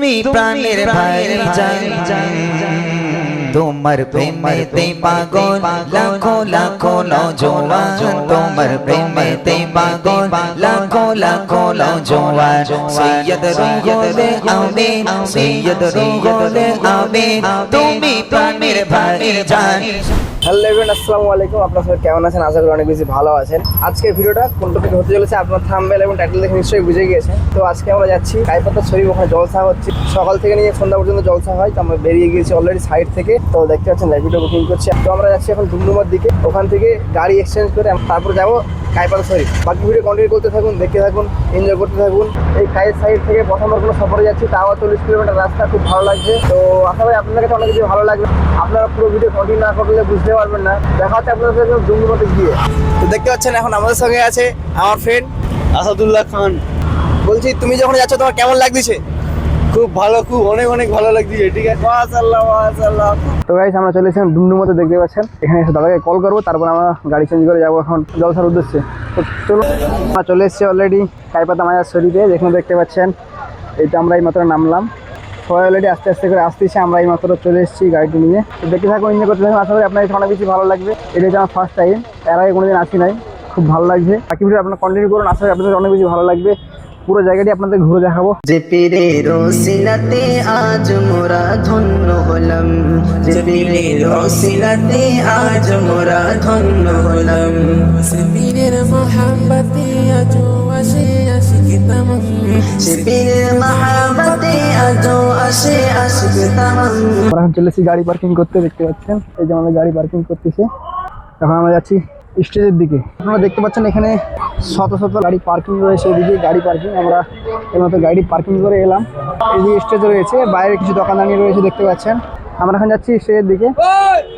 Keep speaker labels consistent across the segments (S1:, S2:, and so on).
S1: তুমি প্রাণের ভাইজান তোমার প্রেমেতে পাগল লাখো লাখো নওজোয়ান তোমার প্রেমেতে পাগল লাখো লাখো নওজোয়ান সৈয়দ রুহুলে আমিন সৈয়দ রুহুলে আমিন তুমি প্রাণের ভাইজান।
S2: হ্যালো এভরিওয়ান, আসসালামু আলাইকুম। আপনারা সবাই কেমন আছেন? আশা করি অনেক বেশি ভালো আছেন। আজকের ভিডিওটা কোন টপিকে হতে চলেছে আপনার থাম্বনেল এবং টাইটেল দেখে নিশ্চয়ই বুঝে গিয়েছেন। তো আজকে আমরা যাচ্ছি গাইপাতা শরীফ, ওখানে জলসা হচ্ছে। সকাল থেকে নিয়ে সন্ধ্যা পর্যন্ত জলসা হয়। তো আমরা বেরিয়ে গিয়েছি অলরেডি সাইড থেকে। তো দেখতে পাচ্ছেন র্যাপিডো বুকিং করছি। তো আমরা যাচ্ছি এখন ডুমডুমার দিকে। ওখান থেকে গাড়ি এক্সচেঞ্জ করে তারপর যাবো গাইপাতা শরীফ। বাকি ভিডিও কন্টিনিউ করতে থাকুন, দেখতে থাকুন, এনজয় করতে থাকুন। এই কায়ের সাইড থেকে প্রথমবার কোনো সফরে যাচ্ছি, তাও 40 কিলোমিটার রাস্তা, খুব ভালো লাগছে। তো আশা করি আপনাদের কাছে অনেক কিছু ভালো লাগবে। আপনারা পুরো ভিডিও কন্টিনিউ না করলে বুঝতে পারবেন না। দেখা হচ্ছে আপনাদের সাথে ডুমডুমাতে গিয়ে। তো দেখতে পাচ্ছেন এখন আমাদের সঙ্গে আছে আমার ফ্রেন্ড আসাদুল্লাহ খান। বলছি, তুমি যখন যাচ্ছ তোমার কেমন লাগছে?
S3: খুব ভালো, খুব অনেক অনেক ভালো লাগছে। ঠিক আছে,
S2: মাশাআল্লাহ মাশাআল্লাহ। তো গাইস, আমরা চলে এসেছিলাম ডুমডুমাতে, দেখতে পাচ্ছেন। এখানে এসে দাদাকে কল করবো, তারপর আমরা গাড়ি চেঞ্জ করে যাবো এখন জলসার উদ্দেশ্যে। তো চলো, আমরা চলে এসেছি অলরেডি গাইপাতা মাজার শরীফে। যেখানে দেখতে পাচ্ছেন এইটা আমরা এই মাত্র নামলাম। সবাই অলরেডি আস্তে আস্তে করে আসতেছে, আমরা এই মাত্র চলে এসেছি গাড়িটি নিয়ে। তো দেখতে থাকুন, এনজয় করতে থাকুন। আশা করি আপনার অনেক বেশি ভালো লাগবে। এটা হচ্ছে আমার ফার্স্ট টাইম, এর আগে কোনোদিন আসি নাই, খুব ভালো লাগছে। বাকি ভিডিও আপনারা কন্টিনিউ করুন, আশা করি আপনাদের অনেক বেশি ভালো লাগবে। পুরো জায়গাটি আপনাদের ঘুরে দেখাবো।
S1: যে পীরের ওসিলাতে আজ মোরা ধন্য হলাম, যে পীরের ওসিলাতে আজ মোরা ধন্য হলাম,
S4: সে পীরের মহাব্বতে আজ আসে আশিক তামাম,
S1: সে পীরের মহাব্বতে আজ আসে আশিক তামাম।
S2: আমরা এখন চলেছি গাড়ি পার্কিং করতে, দেখতে পাচ্ছেন। এই যে আমাদের গাড়ি পার্কিং করতেছে। এখন আমরা যাচ্ছি স্টেজের দিকে। আপনারা দেখতে পাচ্ছেন এখানে শত শত গাড়ি পার্কিং রয়েছে। এদিকে গাড়ি পার্কিং, আমরা এর মতো গাড়ি পার্কিং করে এলাম। এদিকে স্টেজ রয়েছে, বাইরে কিছু দোকানদানি রয়েছে, দেখতে পাচ্ছেন। আমরা এখন যাচ্ছি স্টেজের দিকে।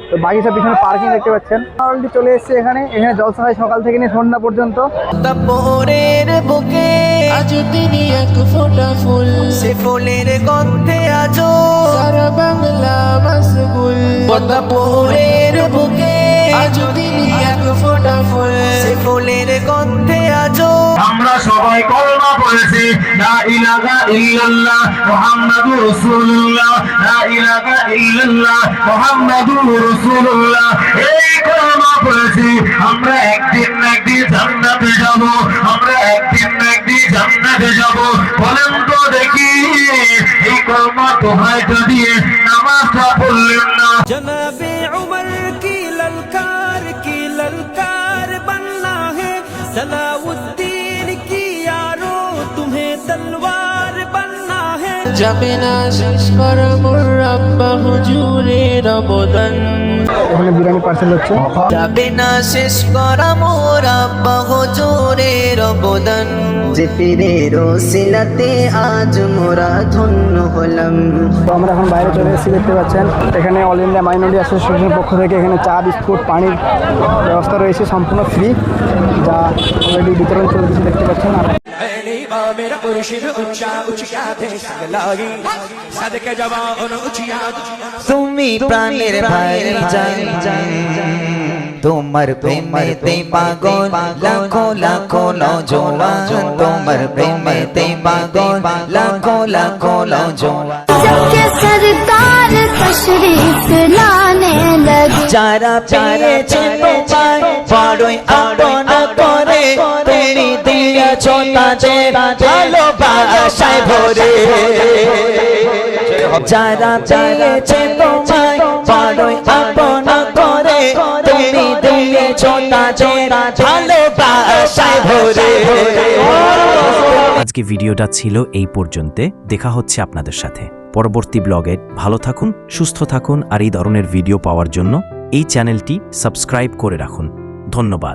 S2: তো বাকি সব পিছনে পার্কিং দেখতে পাচ্ছেন। অলরেডি চলে এসেছে এখানে। এখানে জলসা হয় সকাল থেকে নিয়ে সন্ধ্যা পর্যন্ত।
S1: তাপরের বুকে
S4: আজ তিনি এক ফোঁটা ফুল,
S1: সে ফুলের গন্ধে আজ
S4: সারা বাংলা মাশগুল।
S1: তাপরের বুকে
S4: আজ তিনি এক ফোঁটা ফুল,
S1: সে ফুলের গন্ধে আজ
S5: আমরা সবাই কলমা পড়েছি, লা ইলাহা ইল্লাল্লাহ মুহাম্মাদুর রাসূলুল্লাহ, লা ইলাহা ইল্লাল্লাহ মুহাম্মাদুর রাসূলুল্লাহ। এই কলমা পড়েছি, আমরা একদিন না একদিন জান্নাতে যাব, আমরা একদিন না একদিন জান্নাতে যাব। বলেন তো দেখি, এই কলমা দোহাই দিয়ে নামাজটা পড়লেন না?
S4: জনাবে উমর কি ললকার बनना है, सलाउद्दीन की यारो तुम्हें तलवार बनना है। যাবে না শেষ করা মোর আব্বা হুজুরের অবদান,
S2: এখানে বিরিয়ানি পার্সেল হচ্ছে।
S1: যাবে না শেষ করা মোর আব্বা হুজুরের অবদান, যে পীরের ওসিলাতে আজ মোরা ধন্য হলাম।
S2: তো আমরা এখন বাইরে চলে এসেছি, দেখতে পাচ্ছেন। এখানে অল ইন্ডিয়া মাইনরিটি অ্যাসোসিয়েশনের পক্ষ থেকে এখানে চা, বিস্কুট, পানির ব্যবস্থা রয়েছে, সম্পূর্ণ ফ্রি, যা অলরেডি বিতরণ চলতেছে, দেখতে পাচ্ছেন। আর
S4: মেরা মুর্শিদ উচ্চা উচ্চা দেশ লাগি সাদকে জবান উচিয়া।
S1: তুমি প্রাণের ভাইজান তোমার প্রেমেতে পাগল লাখো লাখো নওজোয়ান, তোমার প্রেমেতে পাগল লাখো লাখো নওজোয়ান।
S6: सबके सरकार तशरीफ लाने लगे,
S1: যারা পেয়েছে তোমায় বড়ই আপন করে, তুমি দিয়েছ তাদের ভালোবাসায় ভরে। যারা পেয়েছে তোমায় বড়ই আপন করে, তুমি দিয়েছ তাদের ভালোবাসায় ভরে।
S7: আজকে ভিডিওটা ছিল এই পর্যন্ত। দেখা হচ্ছে আপনাদের সাথে পরবর্তী ব্লগে। ভালো থাকুন, সুস্থ থাকুন, আর এই ধরনের ভিডিও পাওয়ার জন্য এই চ্যানেলটি সাবস্ক্রাইব করে রাখুন। ধন্যবাদ।